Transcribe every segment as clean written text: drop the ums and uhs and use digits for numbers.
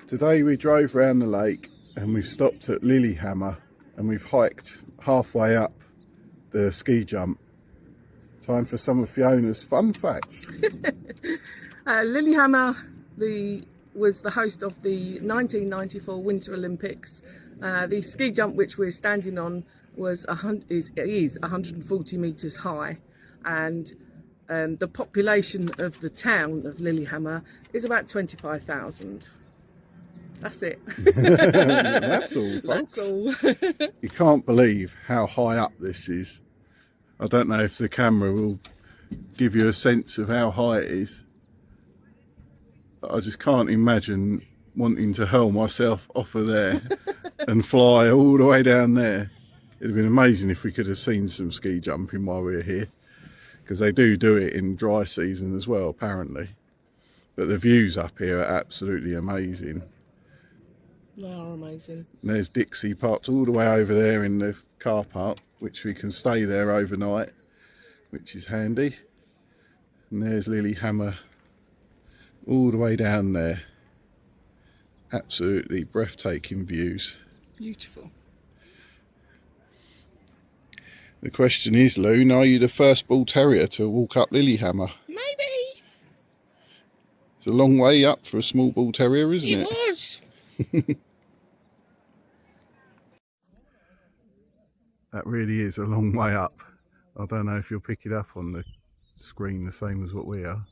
Today we drove round the lake and we've stopped at Lilyhammer and we've hiked halfway up the ski jump. Time for some of Fiona's fun facts. Lilyhammer was the host of the 1994 Winter Olympics. The ski jump which we're standing on is 140 metres high, and the population of the town of Lilyhammer is about 25,000. That's it. That's all, folks. That's all. You can't believe how high up this is. I don't know if the camera will give you a sense of how high it is. But I just can't imagine wanting to hurl myself off of there and fly all the way down there. It'd have been amazing if we could have seen some ski jumping while we were here, because they do it in dry season as well, apparently. But the views up here are absolutely amazing. They are amazing. And there's Dixie parked all the way over there in the car park, which we can stay there overnight, which is handy. And there's Lilyhammer all the way down there. Absolutely breathtaking views. Beautiful. The question is, Loon, are you the first bull terrier to walk up Lilyhammer? Maybe. It's a long way up for a small bull terrier, isn't it? It was. That really is a long way up. I don't know if you'll pick it up on the screen the same as what we are.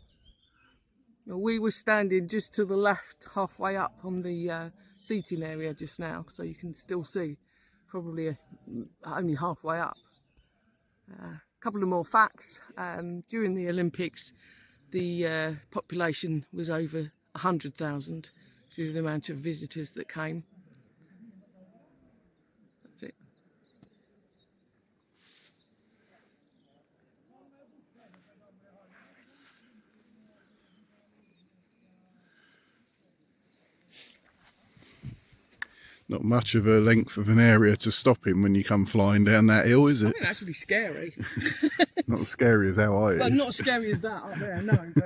We were standing just to the left, halfway up on the seating area just now, so you can still see, probably only halfway up. A couple of more facts. During the Olympics, the population was over 100,000 due to the amount of visitors that came. That's it. Not much of a length of an area to stop in when you come flying down that hill, is I it? think that's really scary. Not as scary as how I is. Well, not as scary as that up there, no, but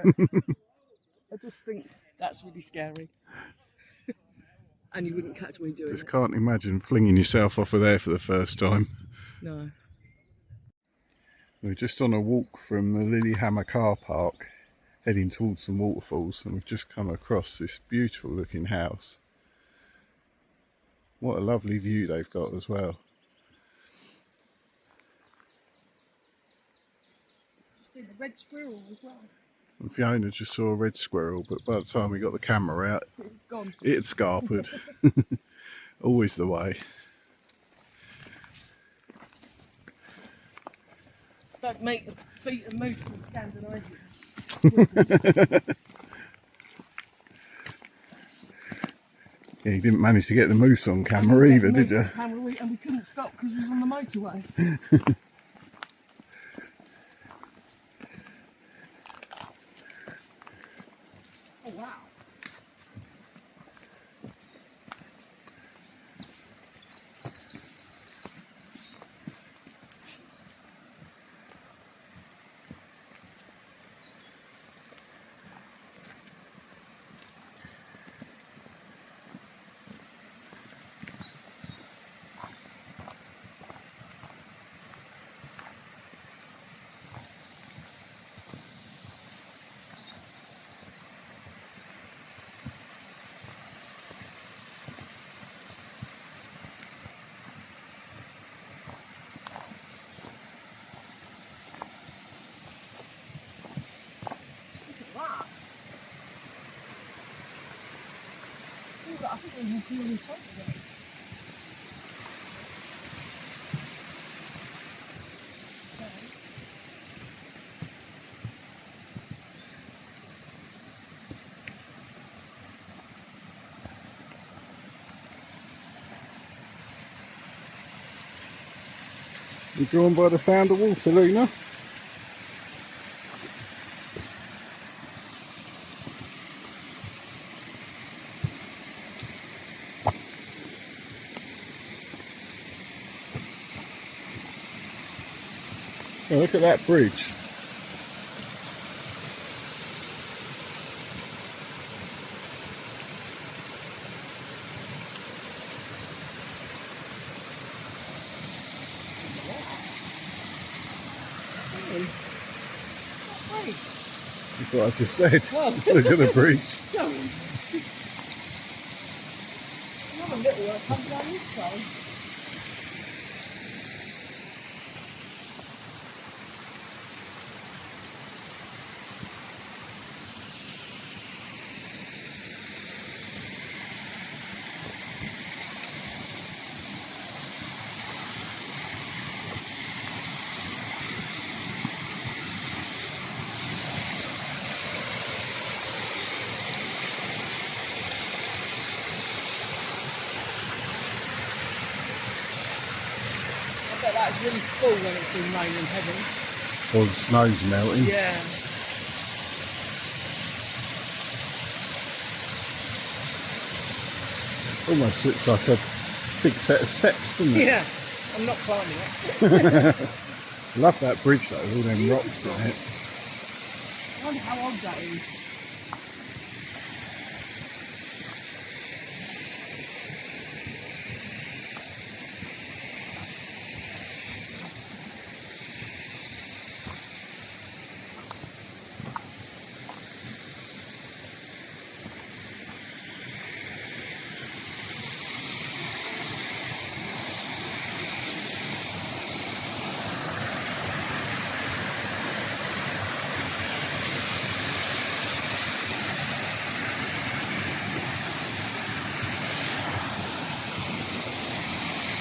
I just think that's really scary. And you wouldn't catch me doing Just it. can't imagine flinging yourself off of there for the first time. No. We're just on a walk from the Lilyhammer car park, heading towards some waterfalls, and we've just come across this beautiful looking house. What a lovely view they've got as well. See the red squirrel as well. And Fiona just saw a red squirrel, but by the time we got the camera out, It's gone. it had scarpered. Always the way. Don't make the feet of moose in Scandinavia. Yeah, you didn't manage to get the moose on camera either, did you? And we couldn't stop because we was on the motorway. Oh wow. I think we will be on top of it. You're drawn by the sound of water, Luna? Oh, look at that bridge. That's what I just said. Oh. Look at the bridge. Another little one comes down this side. I bet that's really full when it's been raining heavy. Or the snow's melting. Yeah. Almost looks like a big set of steps, doesn't it? Yeah. I'm not climbing it. Love that bridge though, with all them rocks in it. I wonder how old that is.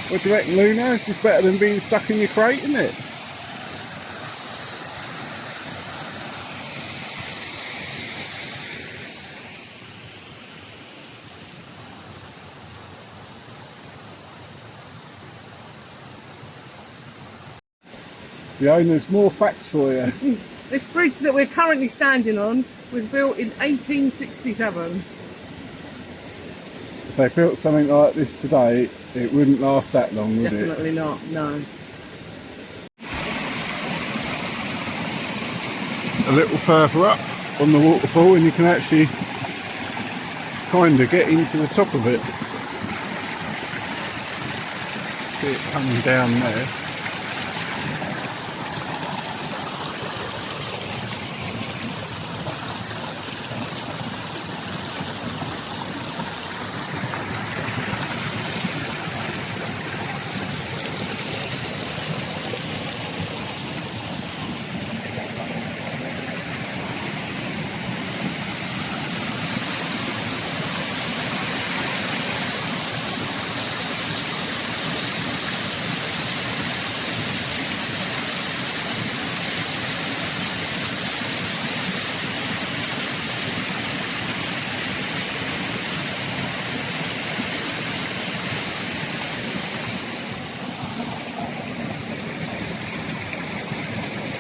What do you reckon, Luna? This is better than being stuck in your crate, isn't it? The owner's more facts for you. This bridge that we're currently standing on was built in 1867. If they built something like this today, it wouldn't last that long, would it? Definitely not, no. A little further up on the waterfall and you can actually kind of get into the top of it. See it coming down there.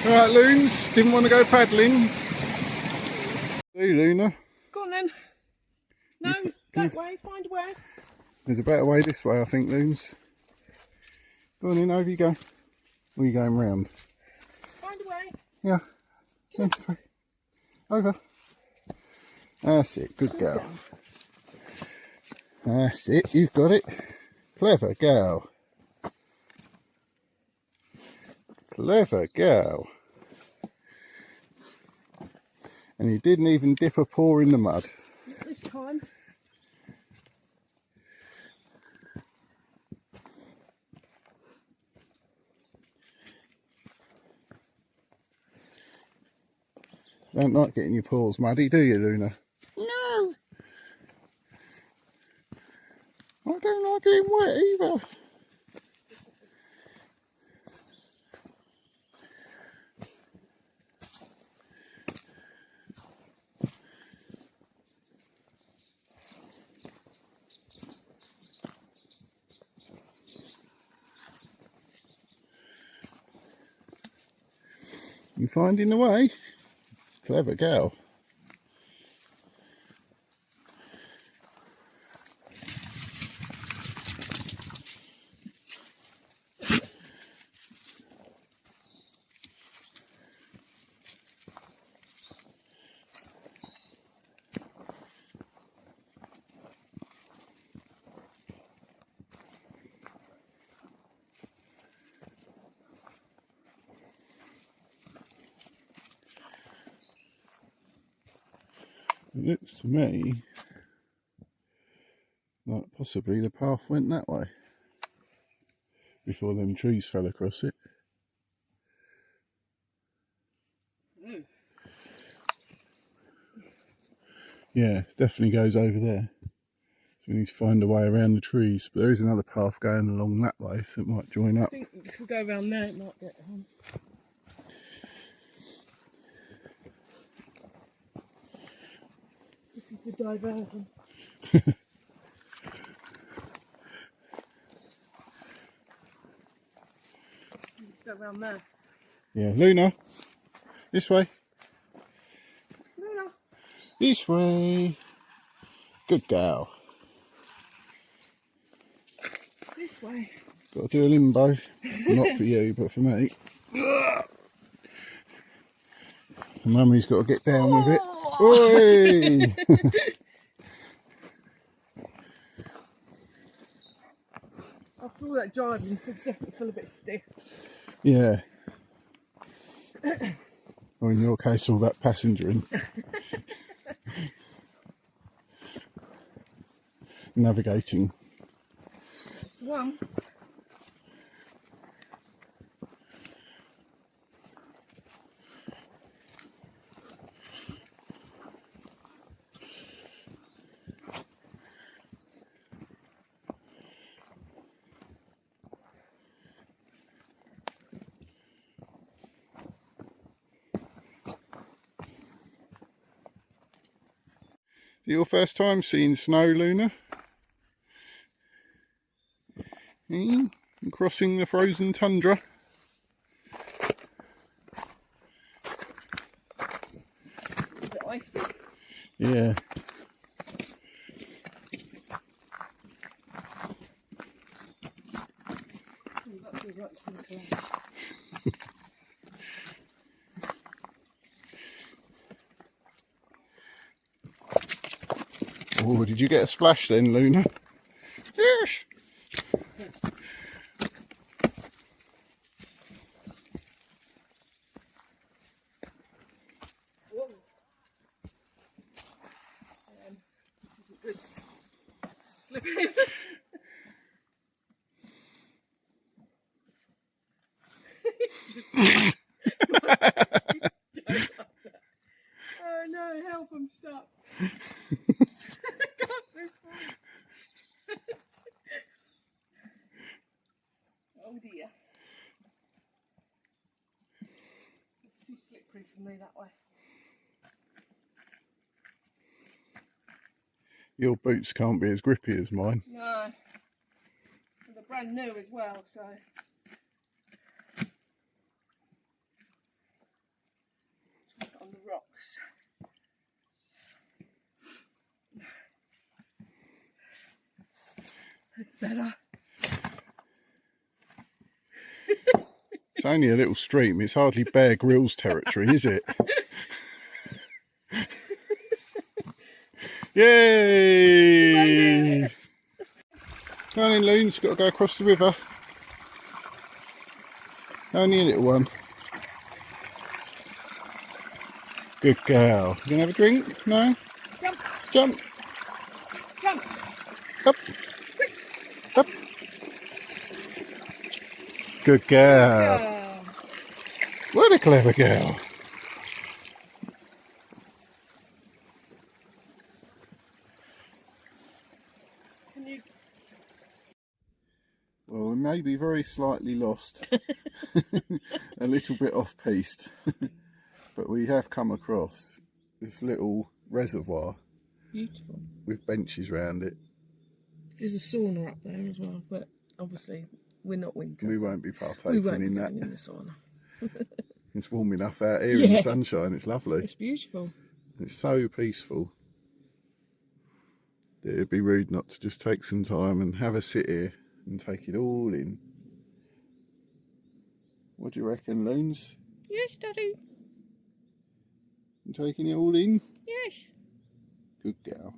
Alright, Loons, didn't want to go paddling. Hey, Luna. Go on then. No, that way, find a way. There's a better way this way, I think, Loons. Go on in, over you go. Or are you going round? Find a way. Yeah. This way. Over. That's it, good girl. That's it, you've got it. Clever girl. Clever girl. And you didn't even dip a paw in the mud. Not this time. Don't like getting your paws muddy, do you, Luna? No. I don't like getting wet either. You finding the way? Clever girl. It looks to me like possibly the path went that way before them trees fell across it. Mm. Yeah, definitely goes over there. So we need to find a way around the trees. But there is another path going along that way, so it might join up. I think if we go around there, it might get This is the diversion. Go around there. Yeah, Luna, this way. Luna. This way. Good girl. This way. Got to do a limbo. Not for you, but for me. Mummy's got to get down with it. Oi! After all that driving, I definitely feel a bit stiff. Yeah. Or in your case, all that passengering. Navigating. That's the one. Your first time seeing snow, Luna? And crossing the frozen tundra? Is it icy? Yeah. That's all right, Oh, did you get a splash then, Luna? Yes! Whoa. This isn't good. Slipping. Oh no, help, I'm stuck. Oh dear. It's too slippery for me that way. Your boots can't be as grippy as mine. No. And they're brand new as well, so. On the rocks. It's better. It's only a little stream, it's hardly Bear Grylls territory, is it? Yay! Come on in, Loon's got to go across the river. Only a little one. Good girl. You gonna have a drink? No? Jump! Jump! Jump! Up! Up! Good girl. Yeah. What a clever girl. Can you... Well, we may be very slightly lost. A little bit off-piste. But we have come across this little reservoir. Beautiful. With benches round it. There's a sauna up there as well, but obviously we're not winter. We so won't be we partaking won't in be that. going in the sauna. It's warm enough out here in the sunshine, it's lovely. It's beautiful. It's so peaceful. It'd be rude not to just take some time and have a sit here and take it all in. What do you reckon, Loons? Yes, Daddy. You taking it all in? Yes. Good girl.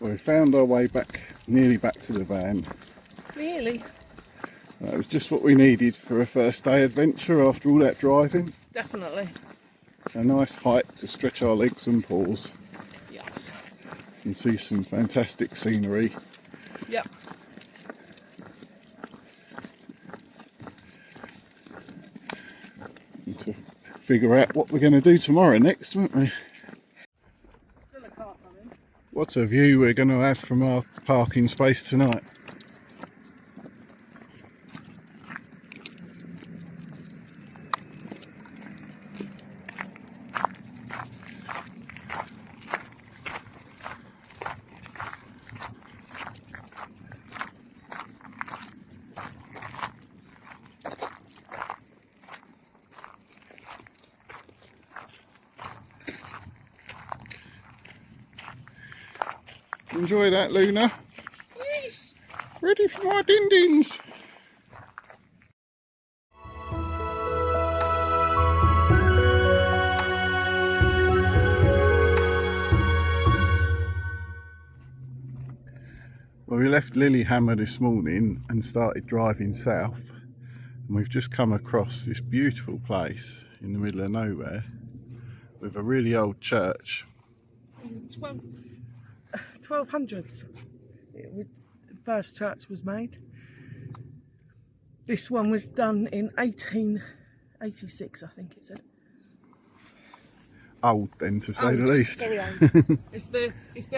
Well, we found our way back, nearly back to the van. Really? That was just what we needed for a first day adventure after all that driving. Definitely. A nice height to stretch our legs and paws Yes. and see some fantastic scenery. Yep. And to figure out what we're going to do tomorrow next, won't we? Still a car coming. What a view we're going to have from our parking space tonight. Enjoy that, Luna. Yes. Ready for my din-dins. Well, we left Lilyhammer this morning and started driving south, and we've just come across this beautiful place in the middle of nowhere with a really old church. 1200s. The first church was made. This one was done in 1886, I think it said. Old then, to say Old, the least. very old. It's the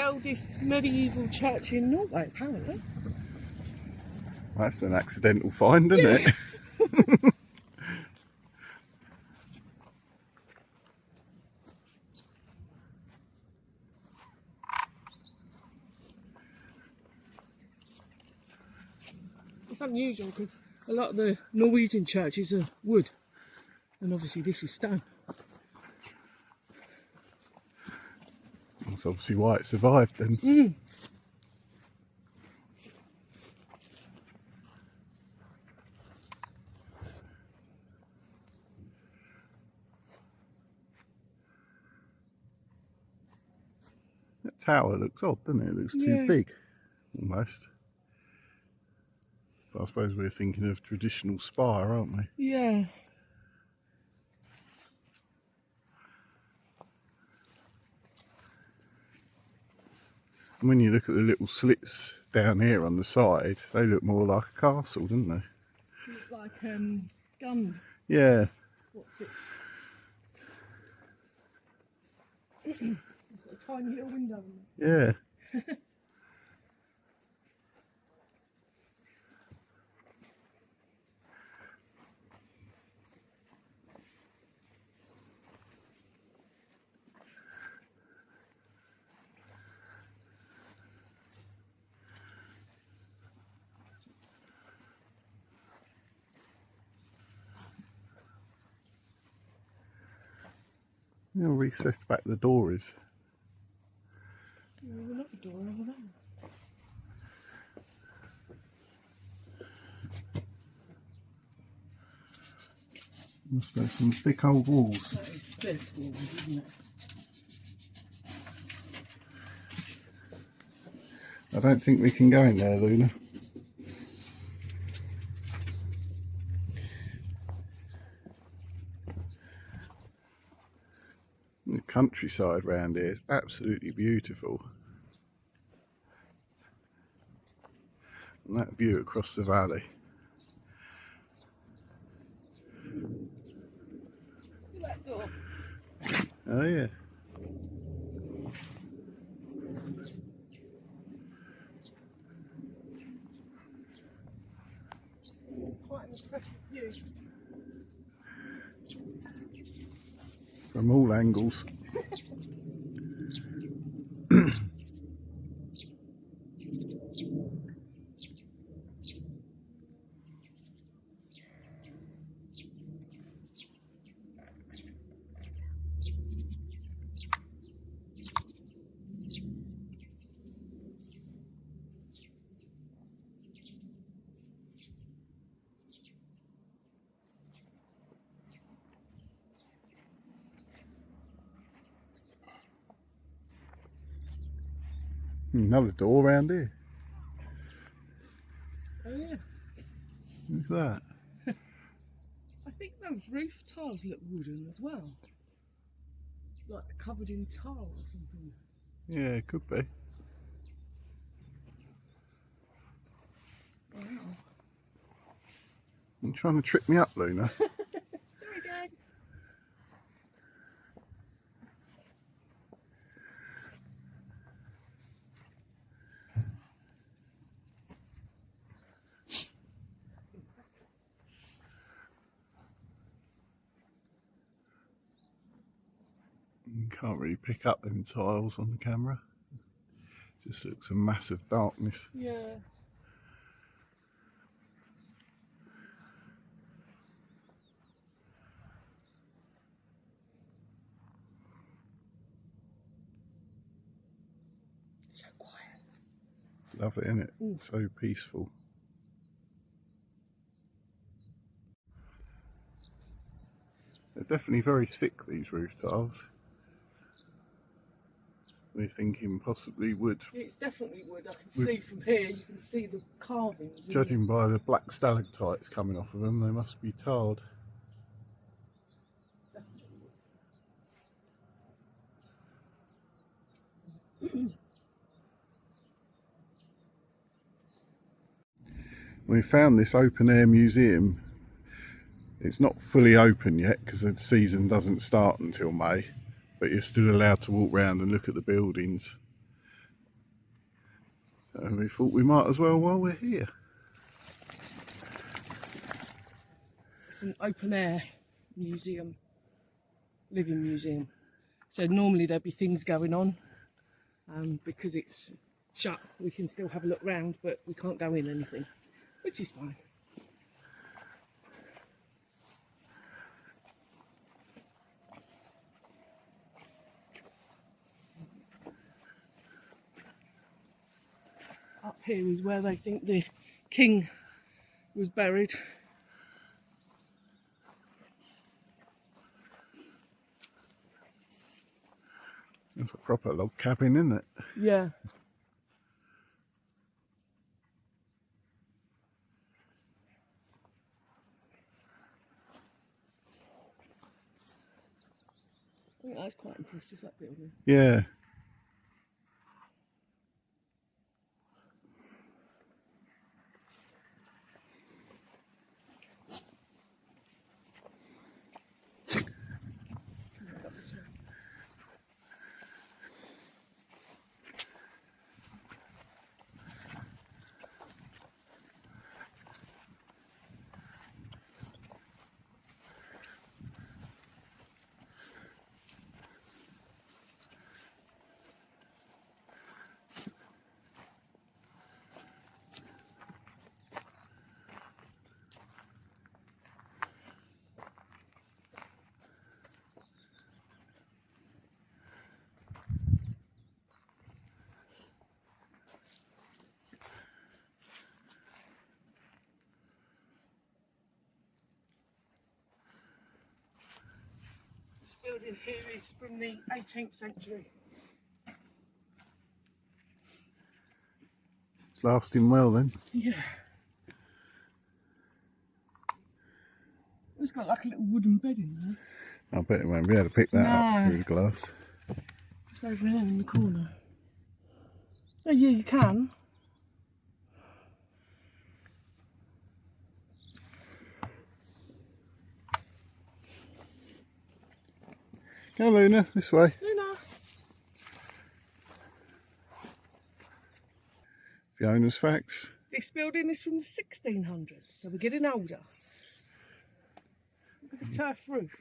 oldest medieval church in Norway, apparently. That's an accidental find, isn't it? It's unusual because a lot of the Norwegian churches are wood, and obviously this is stone. That's obviously why it survived then. Mm. That tower looks odd, doesn't it? It looks too big, almost. But I suppose we're thinking of traditional spire, aren't we? Yeah. And when you look at the little slits down here on the side, they look more like a castle, don't they? Look like gun. Yeah. What's it? A tiny little window in Yeah. How recessed back the door is. There's another door over there. Must have some thick old walls. That is thick walls, isn't it? I don't think we can go in there, Luna. The countryside round here is absolutely beautiful. And that view across the valley. Look at that door. Oh yeah. Quite an impressive view. From all angles. Another door round here. Oh yeah. Look at that. I think Those roof tiles look wooden as well. Like covered in tile or something. Yeah, it could be. Wow. You're trying to trick me up, Luna. Sorry, Dad. You can't really pick up them tiles on the camera. Just looks a massive darkness. Yeah. So quiet. Lovely, isn't it? So peaceful. They're definitely very thick, these roof tiles. We're thinking possibly wood. It's definitely wood. I can see from here, you can see the carvings. Judging by the black stalactites coming off of them, they must be tarred. We found this open air museum. It's not fully open yet because the season doesn't start until May, but you're still allowed to walk around and look at the buildings. So we thought we might as well while we're here. It's an open air museum, living museum. So normally there'd be things going on. Because it's shut, we can still have a look round, but we can't go in anything, which is fine. Up here is where they think the king was buried. It's a proper log cabin, isn't it? Yeah. I think that's quite impressive, that building. Yeah. This building here is from the 18th century. It's lasting well then. Yeah. It's got like a little wooden bed in there. I bet it won't be able to pick that up No. through the glass. Just over there in the corner. Oh yeah, you can. Go Luna, this way. Luna. Fiona's facts. This building is from the 1600s, so we're getting older. Look at the turf roof.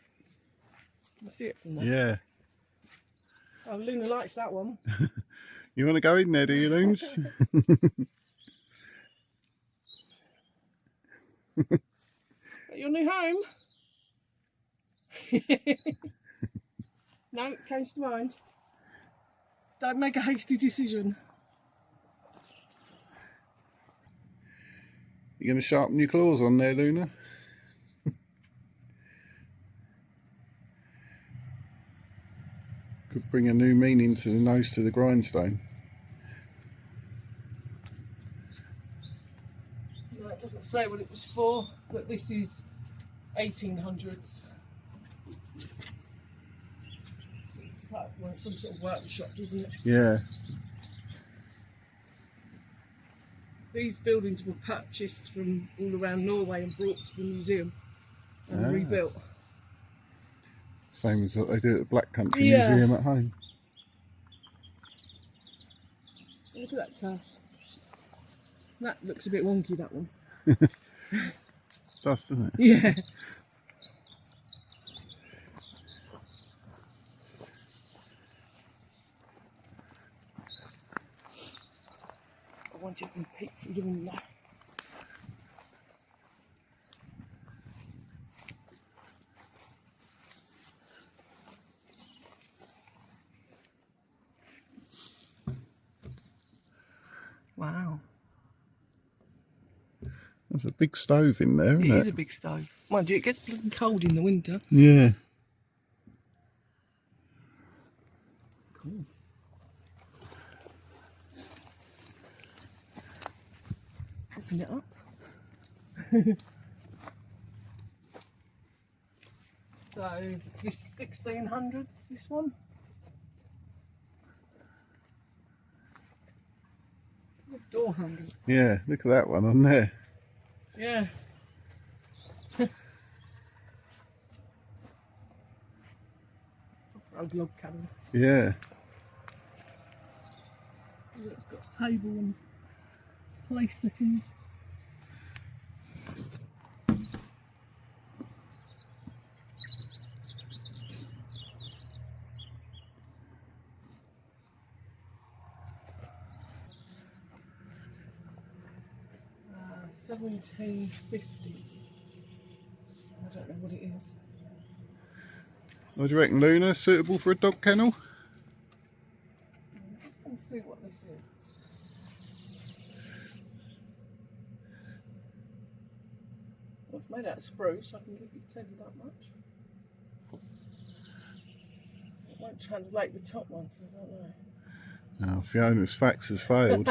You can see it from there. Yeah. Oh, Luna likes that one. You want to go in there, do you, Loons? At your new home? No, changed your mind. Don't make a hasty decision. You going to sharpen your claws on there, Luna? Could bring a new meaning to the nose to the grindstone. No, it doesn't say what it was for, but this is 1800s. It's like some sort of workshop, isn't it? Yeah. These buildings were purchased from all around Norway and brought to the museum and rebuilt. Same as what they do at the Black Country Yeah. Museum at home. Look at that car. That looks a bit wonky, that one. Does, doesn't it? Yeah. I want you to peek through the window. Wow. There's a big stove in there, isn't it? It is a big stove. Mind you, it gets bloody cold in the winter. Yeah. Cool. Open it up. So, this 1600s, this one. Door handle. Yeah, look at that one on there. Yeah. Old log cabin. Yeah. It's got a table and place settings. Uh, 1750. I don't know what it is. What do you reckon, Luna? Suitable for a dog kennel? I'm just going to see what this is. Well, it's made out of spruce, I can tell you that much. It won't translate the top one, so I don't know. Oh, Fiona's fax has failed.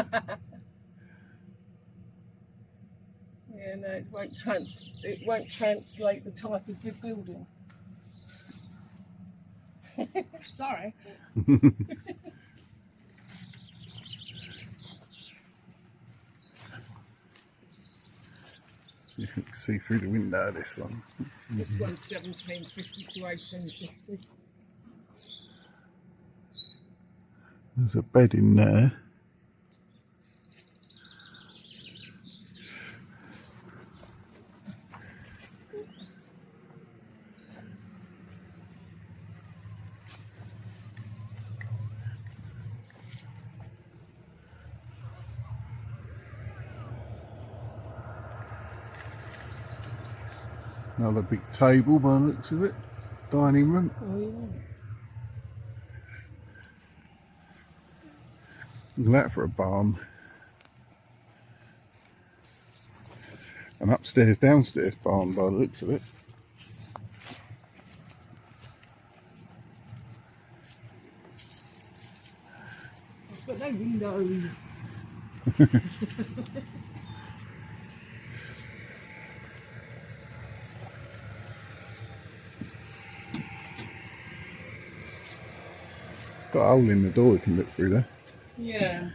Yeah, no, it won't translate the type of good building. Sorry. You can see through the window this one. This one's 1750 to 1850. There's a bed in there. Another big table by the looks of it. Dining room. Oh yeah. Look at that for a barn. An upstairs, downstairs barn by the looks of it. It's got no windows. Got a hole in the door we can look through there. Yeah.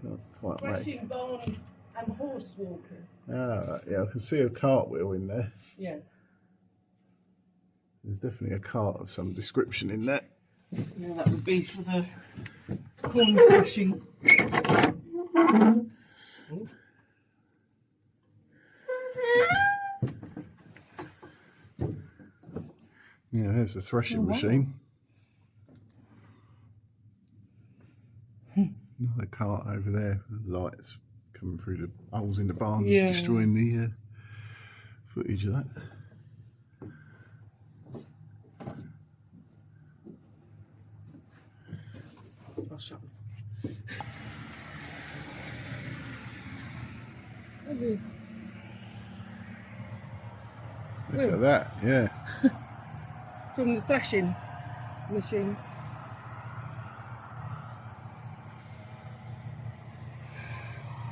Can't quite make. Threshing barn and horse walking. Ah, yeah, I can see a cartwheel in there. Yeah. There's definitely a cart of some description in there. Yeah, that would be for the corn threshing. Yeah, there's a threshing Oh, wow. machine. Another cart over there. Lights coming through the holes in the barns, Yeah. destroying the footage of that. I'll show you. Maybe. Look at that, yeah. From the threshing machine.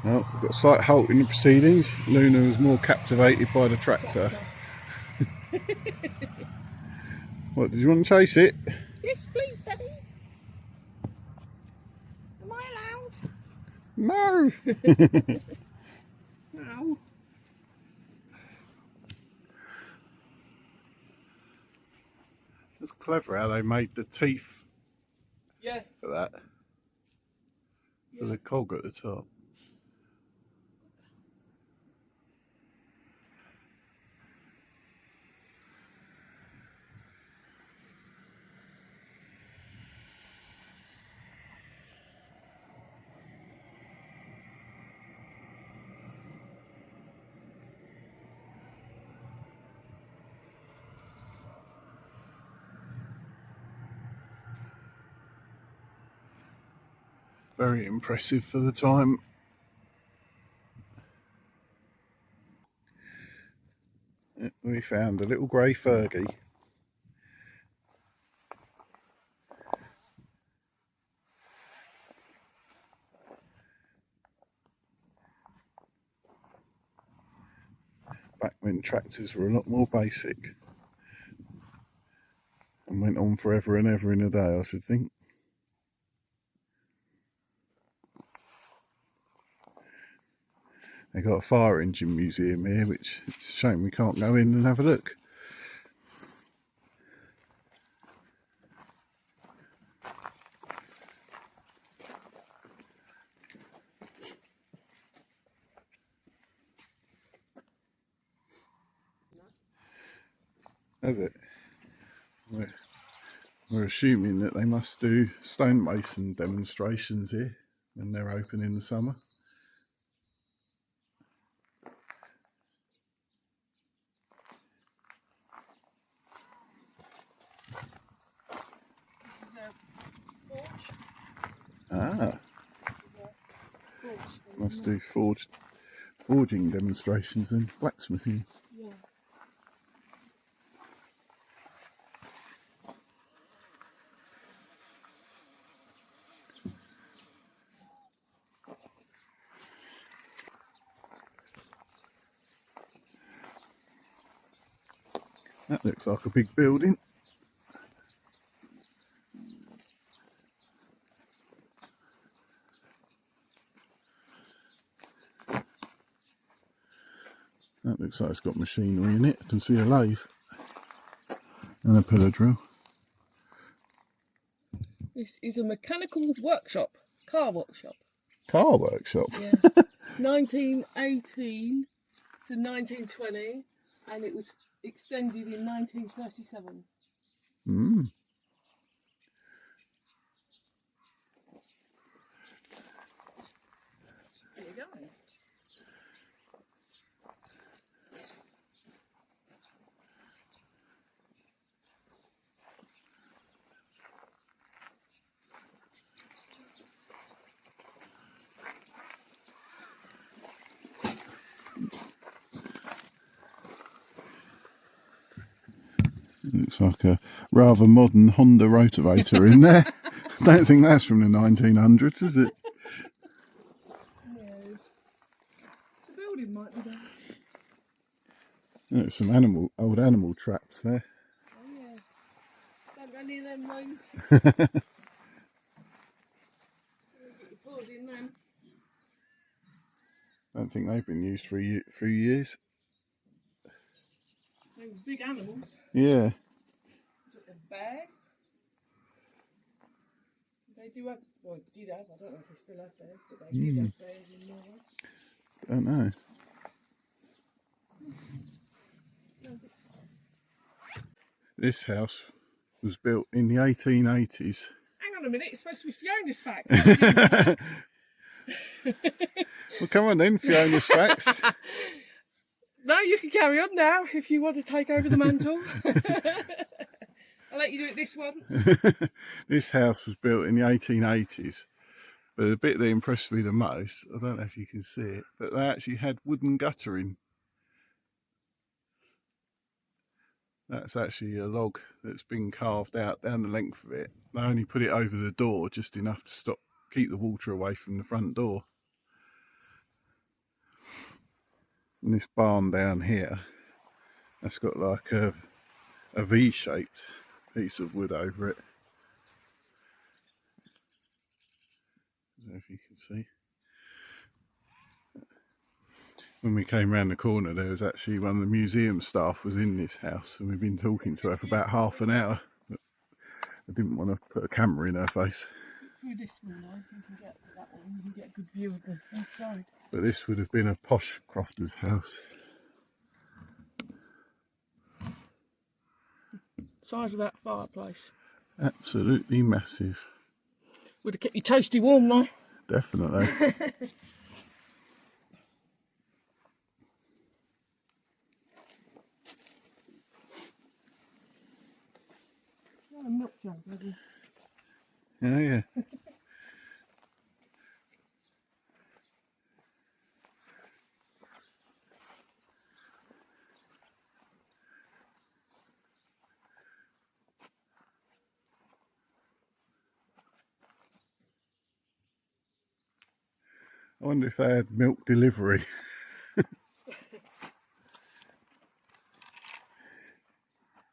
Well, we've got a slight halt in the proceedings. Luna was more captivated by the tractor. What, did you want to chase it? Yes, please, Daddy. Am I allowed? No! No. It's clever how they made the teeth Yeah. for that. For the cog at the top. Very impressive for the time. We found a little grey Fergie. Back when tractors were a lot more basic. And went on forever and ever in a day, I should think. They got a fire engine museum here, which it's a shame we can't go in and have a look. Has it? We're assuming that they must do stonemason demonstrations here when they're open in the summer. This is a forge. Ah, Forge. must do forging demonstrations and blacksmithing. Yeah. That looks like a big building. That looks like it's got machinery in it. I can see a lathe and a pillar drill. This is a mechanical workshop, car workshop. Car workshop? Yeah. 1918 to 1920, and it was extended in 1937. Mm. There you go. Looks like a rather modern Honda rotavator in there. I don't think that's from the 1900s, is it? No. The building might be there. There's some old animal traps there. Oh yeah. Don't go near them lines. Get your paws in them. I don't think they've been used for a few years. They were big animals. Yeah. Got the bears. They do have, well, did have, I don't know if they still have bears, but they did have bears in Norway. Don't know. No, This house was built in the 1880s. hang on a minute, it's supposed to be Fiona's facts. Not Jim's facts. Well, come on then, Fiona's facts. No, you can carry on now if you want to take over the mantle. I'll let you do it this once. This house was built in the 1880s, but the bit that impressed me the most, I don't know if you can see it, but they actually had wooden guttering. That's actually a log that's been carved out down the length of it. They only put it over the door just enough to keep the water away from the front door. And this barn down here, that's got like a V-shaped piece of wood over it. I don't know if you can see. When we came round the corner, there was actually one of the museum staff was in this house, and we've been talking to her for about half an hour. But I didn't want to put a camera in her face. Through this window, you can get that one. You can get a good view of the inside. But this would have been a posh crofter's house. Size of that fireplace. Absolutely massive. Would have kept you toasty warm though. Definitely. Milk jugs, have you? Oh yeah. I wonder if they had milk delivery. Do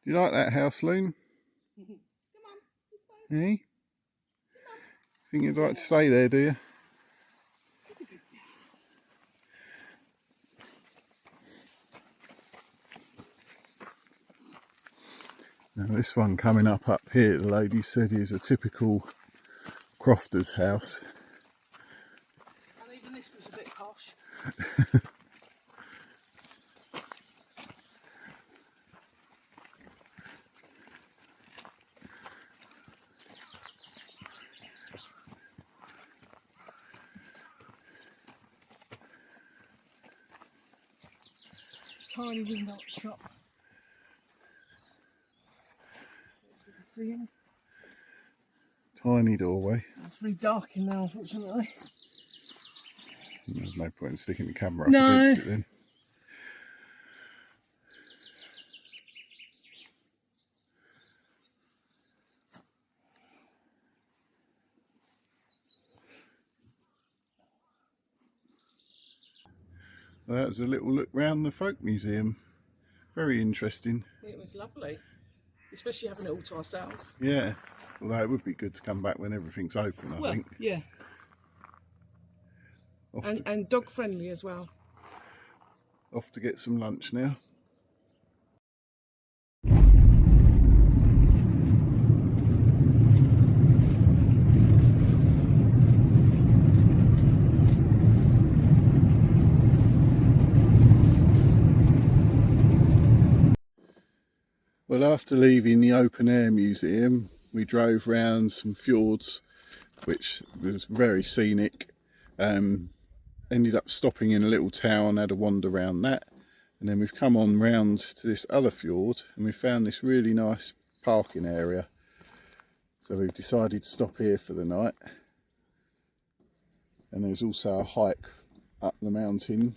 you like that house, Loon? Come on, this way. Hey? Think you'd like to stay there, do you? Now this one coming up here, the lady said, is a typical crofter's house. And even this was a bit posh. Tiny window at the top. You can see him. Tiny doorway. It's really dark in there, unfortunately. There's no point in sticking the camera up No. against it then. Well, that was a little look round the folk museum. Very interesting. It was lovely, especially having it all to ourselves. Yeah, although it would be good to come back when everything's open, I think. Yeah. And dog friendly as well. Off to get some lunch now. Well, after leaving the open air museum, we drove round some fjords, which was very scenic. Ended up stopping in a little town, had a wander around that, and then we've come on round to this other fjord and we found this really nice parking area. So we've decided to stop here for the night. And there's also a hike up the mountain,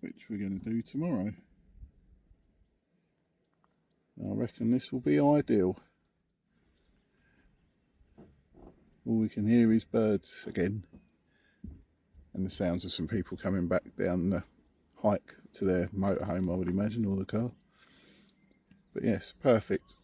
which we're going to do tomorrow. I reckon this will be ideal. All we can hear is birds again, and the sounds of some people coming back down the hike to their motorhome, I would imagine, or the car. But yes, perfect.